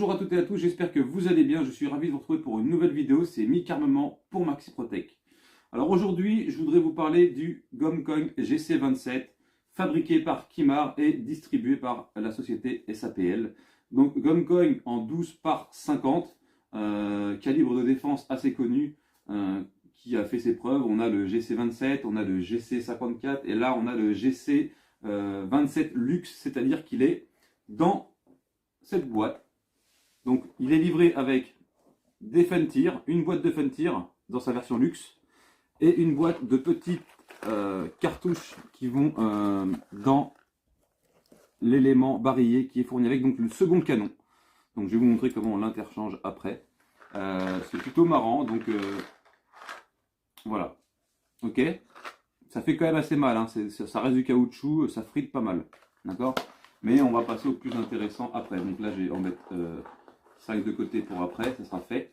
bonjour à toutes et à tous, j'espère que vous allez bien. Je suis ravi de vous retrouver pour une nouvelle vidéo, c'est Mick Armement pour Maxi Protec. Alors aujourd'hui, je voudrais vous parler du Gomcoin GC27, fabriqué par Kimar et distribué par la société SAPL. Donc Gomcoin en 12 par 50, calibre de défense assez connu, qui a fait ses preuves. On a le GC27, on a le GC54 et là on a le GC27 Luxe, c'est-à-dire qu'il est dans cette boîte. Donc il est livré avec des Fentir, une boîte de Fentir dans sa version luxe et une boîte de petites cartouches qui vont dans l'élément barillet qui est fourni avec, donc le second canon. Donc je vais vous montrer comment on l'interchange après. C'est plutôt marrant, donc voilà. Ok, ça fait quand même assez mal, hein. Ça reste du caoutchouc, ça frite pas mal, d'accord. Mais on va passer au plus intéressant après. Donc là, je vais en mettre 5 de côté pour après, ça sera fait.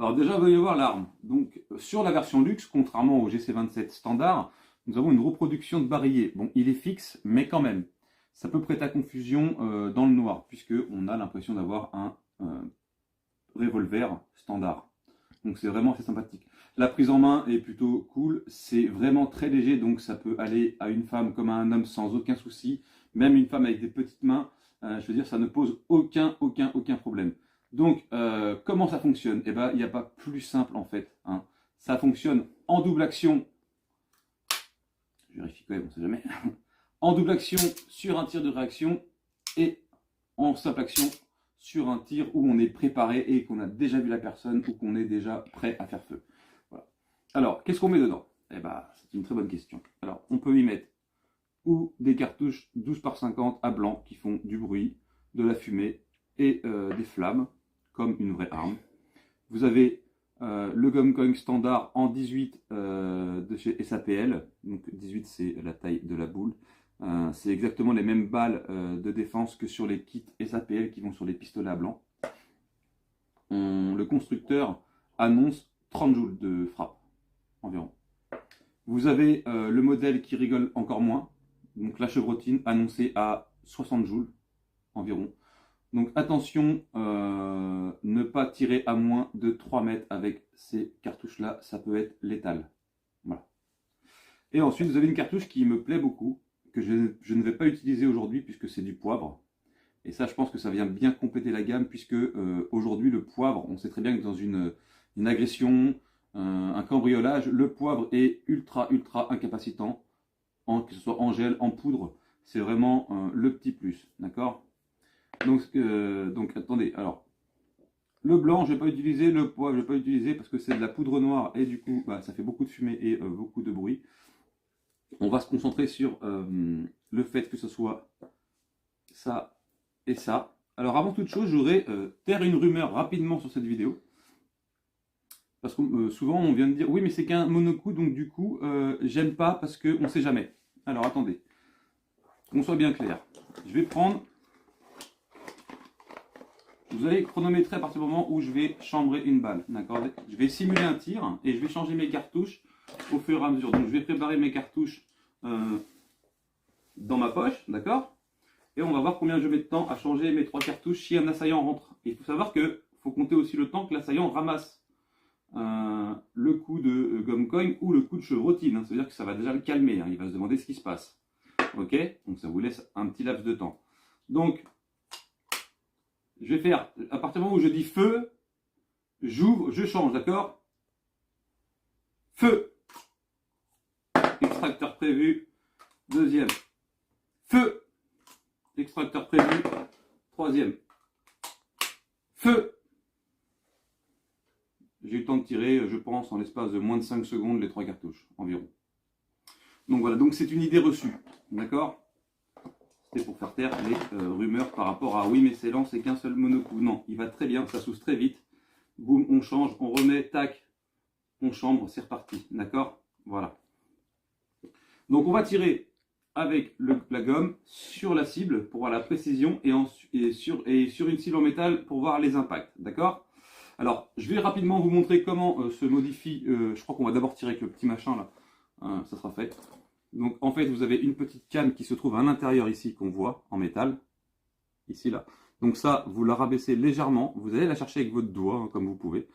Alors déjà, veuillez voir l'arme. Donc sur la version luxe, contrairement au GC27 standard, nous avons une reproduction de barillet. Bon, il est fixe, mais quand même, ça peut prêter à confusion dans le noir, puisqu'on a l'impression d'avoir un revolver standard. Donc c'est vraiment assez sympathique. La prise en main est plutôt cool, c'est vraiment très léger, donc ça peut aller à une femme comme à un homme sans aucun souci. Même une femme avec des petites mains, je veux dire, ça ne pose aucun problème. Donc, comment ça fonctionne? Eh bien, il n'y a pas plus simple en fait, hein. Ça fonctionne en double action. Je vérifie quand même, on ne sait jamais. En double action sur un tir de réaction et en simple action sur un tir où on est préparé et qu'on a déjà vu la personne ou qu'on est déjà prêt à faire feu. Voilà. Alors, qu'est-ce qu'on met dedans? Eh bien, c'est une très bonne question. Alors, on peut y mettre ou des cartouches 12 par 50 à blanc qui font du bruit, de la fumée et des flammes, comme une vraie arme. Vous avez le Gomcoin standard en 18 de chez SAPL, donc 18 c'est la taille de la boule. C'est exactement les mêmes balles de défense que sur les kits SAPL qui vont sur les pistolets à blanc. Le constructeur annonce 30 joules de frappe environ. Vous avez le modèle qui rigole encore moins, donc la chevrotine annoncée à 60 joules environ. Donc attention, ne pas tirer à moins de 3 mètres avec ces cartouches-là, ça peut être létal. Voilà. Et ensuite, vous avez une cartouche qui me plaît beaucoup, que je ne vais pas utiliser aujourd'hui puisque c'est du poivre. Et ça, je pense que ça vient bien compléter la gamme puisque aujourd'hui, le poivre, on sait très bien que dans une agression, un cambriolage, le poivre est ultra incapacitant, que ce soit en gel, en poudre, c'est vraiment le petit plus, d'accord. Donc attendez, alors, le blanc, je ne vais pas utiliser, le poivre, je ne vais pas utiliser parce que c'est de la poudre noire et du coup, ça fait beaucoup de fumée et beaucoup de bruit. On va se concentrer sur le fait que ce soit ça et ça. Alors avant toute chose, je voudrais taire une rumeur rapidement sur cette vidéo. Parce que souvent on vient de dire, oui mais c'est qu'un monocoup, donc du coup, j'aime pas parce qu'on ne sait jamais. Alors attendez, qu'on soit bien clair. Je vais prendre... Vous allez chronométrer à partir du moment où je vais chambrer une balle. D'accord. Je vais simuler un tir et je vais changer mes cartouches au fur et à mesure. Donc je vais préparer mes cartouches dans ma poche, d'accord. Et on va voir combien je mets de temps à changer mes 3 cartouches si un assaillant rentre. Et il faut savoir qu'il faut compter aussi le temps que l'assaillant ramasse le coup de Gomcoin ou le coup de chevrotine. C'est-à-dire que ça va déjà le calmer, hein. Il va se demander ce qui se passe. Ok. Donc ça vous laisse un petit laps de temps. Donc je vais faire, à partir du moment où je dis feu, j'ouvre, je change, d'accord? Feu. Extracteur prévu. Deuxième. Feu. Extracteur prévu. Troisième. Feu. J'ai eu le temps de tirer, je pense, en l'espace de moins de 5 secondes, les 3 cartouches, environ. Donc voilà, donc c'est une idée reçue, d'accord? C'était pour faire taire les rumeurs par rapport à oui mais c'est lent, c'est qu'un seul monocoup. Non, il va très bien, ça s'ouvre très vite. Boum, on change, on remet, tac, on chambre, c'est reparti, d'accord? Voilà. Donc on va tirer avec la gomme sur la cible pour voir la précision et sur une cible en métal pour voir les impacts, d'accord? Alors, je vais rapidement vous montrer comment se modifie, je crois qu'on va d'abord tirer avec le petit machin là, ça sera fait. Donc en fait, vous avez une petite canne qui se trouve à l'intérieur ici, qu'on voit en métal, ici là. Donc ça, vous la rabaissez légèrement, vous allez la chercher avec votre doigt, hein, comme vous pouvez.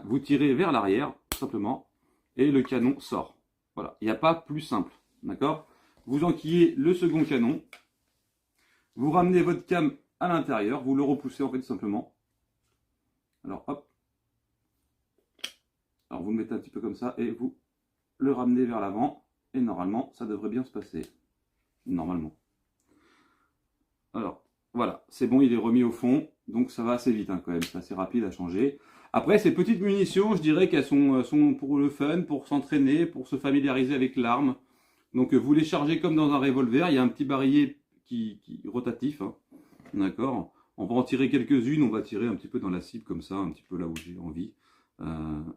Vous tirez vers l'arrière, tout simplement, et le canon sort. Voilà, il n'y a pas plus simple, d'accord? Vous enquillez le second canon, vous ramenez votre cam à l'intérieur, vous le repoussez en fait tout simplement. Alors hop, alors vous le mettez un petit peu comme ça et vous le ramenez vers l'avant et normalement ça devrait bien se passer. Normalement. Alors voilà, c'est bon, il est remis au fond, donc ça va assez vite hein, quand même, c'est assez rapide à changer. Après ces petites munitions, je dirais qu'elles sont pour le fun, pour s'entraîner, pour se familiariser avec l'arme. Donc vous les chargez comme dans un revolver, il y a un petit barillet qui rotatif, hein, d'accord. On va en tirer quelques-unes, on va tirer un petit peu dans la cible comme ça, un petit peu là où j'ai envie.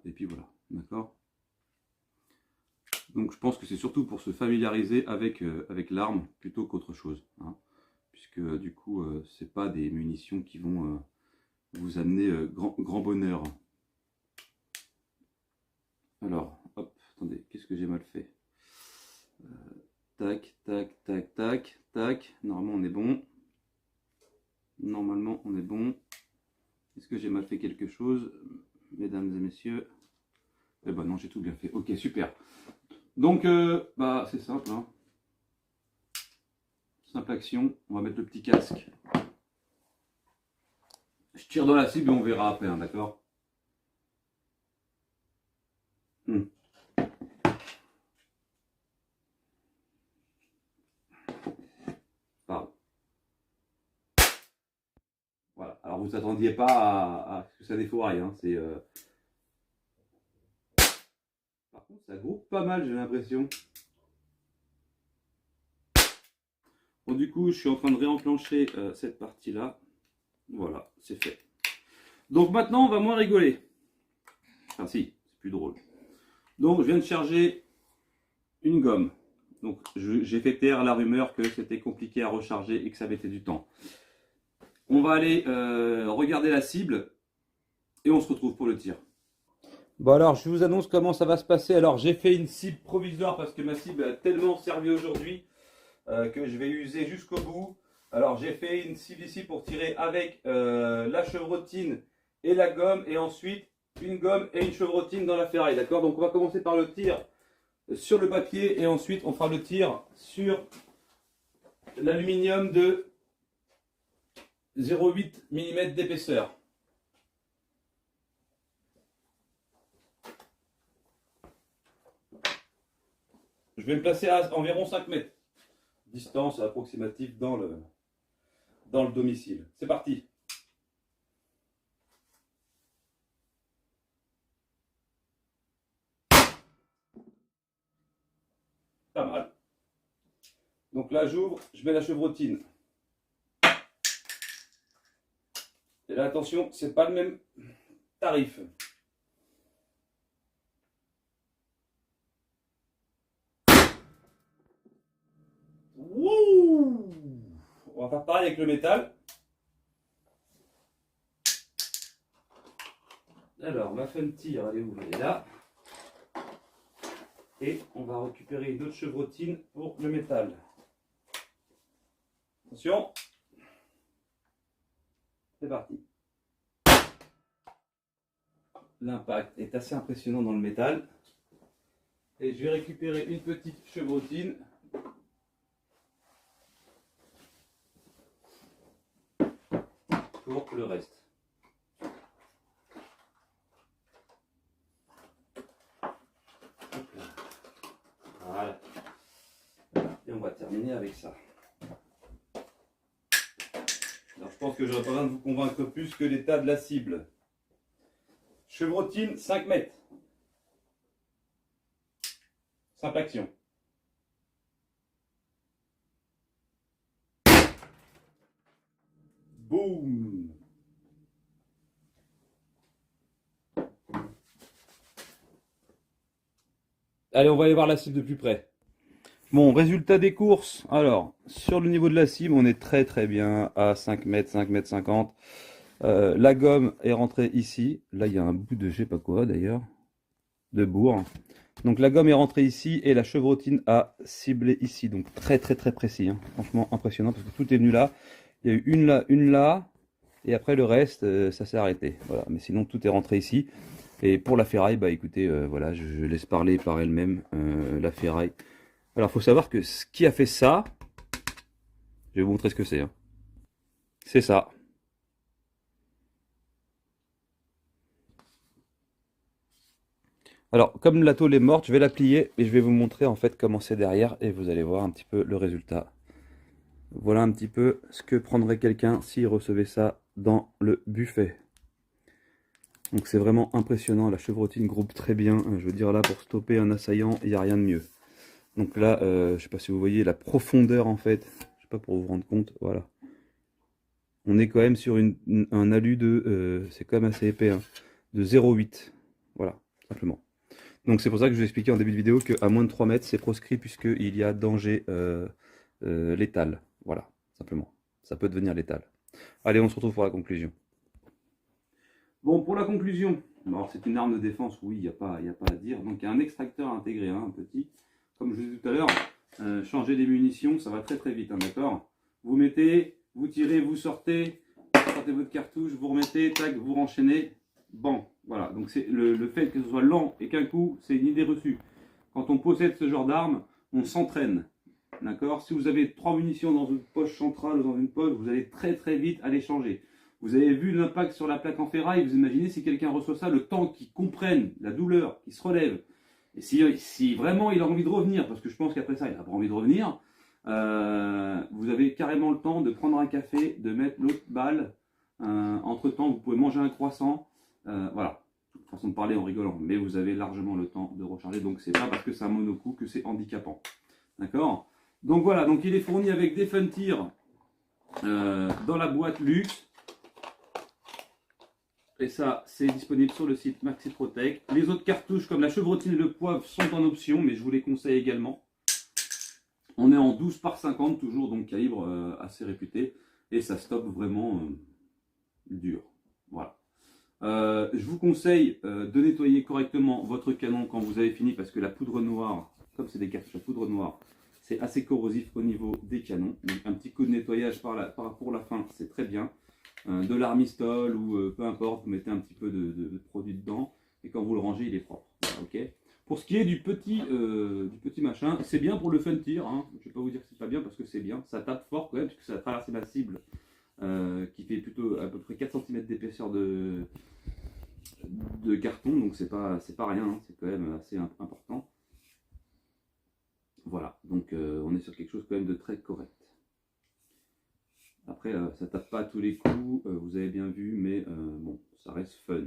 Et puis voilà, d'accord. Donc je pense que c'est surtout pour se familiariser avec, avec l'arme plutôt qu'autre chose. Hein, puisque du coup, c'est pas des munitions qui vont vous amener grand bonheur. Alors, hop, attendez, qu'est-ce que j'ai mal fait? Tac, tac, tac, tac, tac. Normalement, on est bon. Normalement, on est bon. Est-ce que j'ai mal fait quelque chose, mesdames et messieurs? Eh ben non, j'ai tout bien fait. Ok, super. Donc, bah, c'est simple. Hein. Simple action. On va mettre le petit casque. Je tire dans la cible et on verra après, hein, d'accord? Pardon. Voilà. Alors, vous attendiez pas à ce que ça défouraille. Hein. Par contre, ça groupe pas mal, j'ai l'impression. Bon, du coup, je suis en train de réenclencher cette partie-là. Voilà, c'est fait. Donc maintenant, on va moins rigoler. Enfin si, c'est plus drôle. Donc, je viens de charger une gomme. Donc, j'ai fait taire la rumeur que c'était compliqué à recharger et que ça mettait du temps. On va aller regarder la cible et on se retrouve pour le tir. Bon alors, je vous annonce comment ça va se passer. Alors, j'ai fait une cible provisoire parce que ma cible a tellement servi aujourd'hui que je vais user jusqu'au bout. Alors, j'ai fait une cible ici pour tirer avec la chevrotine et la gomme et ensuite une gomme et une chevrotine dans la ferraille. D'accord? Donc, on va commencer par le tir sur le papier et ensuite on fera le tir sur l'aluminium de 0,8 mm d'épaisseur. Je vais me placer à environ 5 mètres. Distance approximative dans le domicile. C'est parti. Pas mal. Donc là j'ouvre, je mets la chevrotine. Et là attention, c'est pas le même tarif. Wouh! On va faire pareil avec le métal. Alors, ma fun tire, elle est où? Elle est là. Et on va récupérer une autre chevrotine pour le métal. Attention. C'est parti. L'impact est assez impressionnant dans le métal. Et je vais récupérer une petite chevrotine. Pour le reste. Voilà. Et on va terminer avec ça. Alors je pense que j'aurais pas besoin de vous convaincre plus que l'état de la cible. Chevrotine, 5 mètres. Simple action. Boum. Allez, on va aller voir la cible de plus près. Bon, résultat des courses. Alors, sur le niveau de la cible, on est très bien à 5 mètres, 5 mètres 50. La gomme est rentrée ici. Là, il y a un bout de je sais pas quoi d'ailleurs, de bourre. Donc la gomme est rentrée ici et la chevrotine a ciblé ici. Donc très précis. Hein. Franchement impressionnant parce que tout est venu là. Il y a eu une là, et après le reste, ça s'est arrêté. Voilà, mais sinon tout est rentré ici. Et pour la ferraille, bah écoutez, voilà, je laisse parler par elle-même, la ferraille. Alors, faut savoir que ce qui a fait ça, je vais vous montrer ce que c'est, hein. C'est ça. Alors, comme la tôle est morte, je vais la plier et je vais vous montrer en fait comment c'est derrière et vous allez voir un petit peu le résultat. Voilà un petit peu ce que prendrait quelqu'un s'il recevait ça dans le buffet. Donc c'est vraiment impressionnant, la chevrotine groupe très bien. Je veux dire là, pour stopper un assaillant, il n'y a rien de mieux. Donc là, je ne sais pas si vous voyez la profondeur en fait, je sais pas pour vous rendre compte, voilà. On est quand même sur un alu de, c'est quand même assez épais, hein, de 0,8. Voilà, simplement. Donc c'est pour ça que je vous ai expliqué en début de vidéo qu'à moins de 3 mètres, c'est proscrit puisqu'il y a danger létal. Voilà, simplement. Ça peut devenir létal. Allez, on se retrouve pour la conclusion. Bon, pour la conclusion, alors c'est une arme de défense, oui, il n'y a pas à dire. Donc il y a un extracteur intégré, hein, un petit. Comme je vous disais tout à l'heure, changer des munitions, ça va très très vite, hein, d'accord? Vous mettez, vous tirez, vous sortez votre cartouche, vous remettez, tac, vous renchaînez, bon, voilà. Donc c'est le fait que ce soit lent et qu'un coup, c'est une idée reçue. Quand on possède ce genre d'arme, on s'entraîne, d'accord? Si vous avez 3 munitions dans une poche centrale ou dans une poche, vous allez très très vite aller changer. Vous avez vu l'impact sur la plaque en ferraille, vous imaginez si quelqu'un reçoit ça, le temps qu'il comprenne la douleur, qu'il se relève, et si vraiment il a envie de revenir, parce que je pense qu'après ça, il n'a pas envie de revenir, vous avez carrément le temps de prendre un café, de mettre l'autre balle. Entre temps, vous pouvez manger un croissant. Voilà, façon de parler en rigolant, mais vous avez largement le temps de recharger. Donc, c'est pas parce que c'est un monocoup que c'est handicapant. D'accord? Donc, voilà, donc il est fourni avec des Funtir dans la boîte luxe. Et ça, c'est disponible sur le site Maxi Protect. Les autres cartouches, comme la chevrotine et le poivre, sont en option, mais je vous les conseille également. On est en 12 par 50, toujours, donc calibre assez réputé. Et ça stoppe vraiment dur. Voilà. Je vous conseille de nettoyer correctement votre canon quand vous avez fini, parce que la poudre noire, comme c'est des cartouches à poudre noire, c'est assez corrosif au niveau des canons. Donc un petit coup de nettoyage pour la fin, c'est très bien. De l'armistol ou peu importe, vous mettez un petit peu de produit dedans et quand vous le rangez, il est propre. Voilà, okay. Pour ce qui est du petit machin, c'est bien pour le Funtir, hein. Je ne vais pas vous dire que c'est pas bien parce que c'est bien. Ça tape fort quand même parce que ça a traversé ma cible qui fait plutôt à peu près 4 cm d'épaisseur de carton, donc c'est pas rien, hein. C'est quand même assez important. Voilà, donc on est sur quelque chose quand même de très correct. Après, ça tape pas à tous les coups, vous avez bien vu, mais bon, ça reste fun.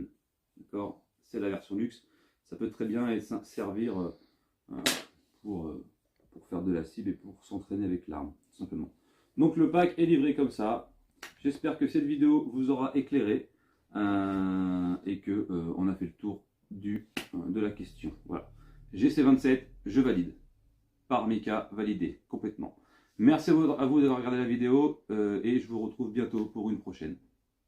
D'accord? C'est la version luxe. Ça peut très bien servir pour faire de la cible et pour s'entraîner avec l'arme, tout simplement. Donc le pack est livré comme ça. J'espère que cette vidéo vous aura éclairé et que on a fait le tour de la question. Voilà. GC27, je valide. Par Mika, validé complètement. Merci à vous d'avoir regardé la vidéo et je vous retrouve bientôt pour une prochaine.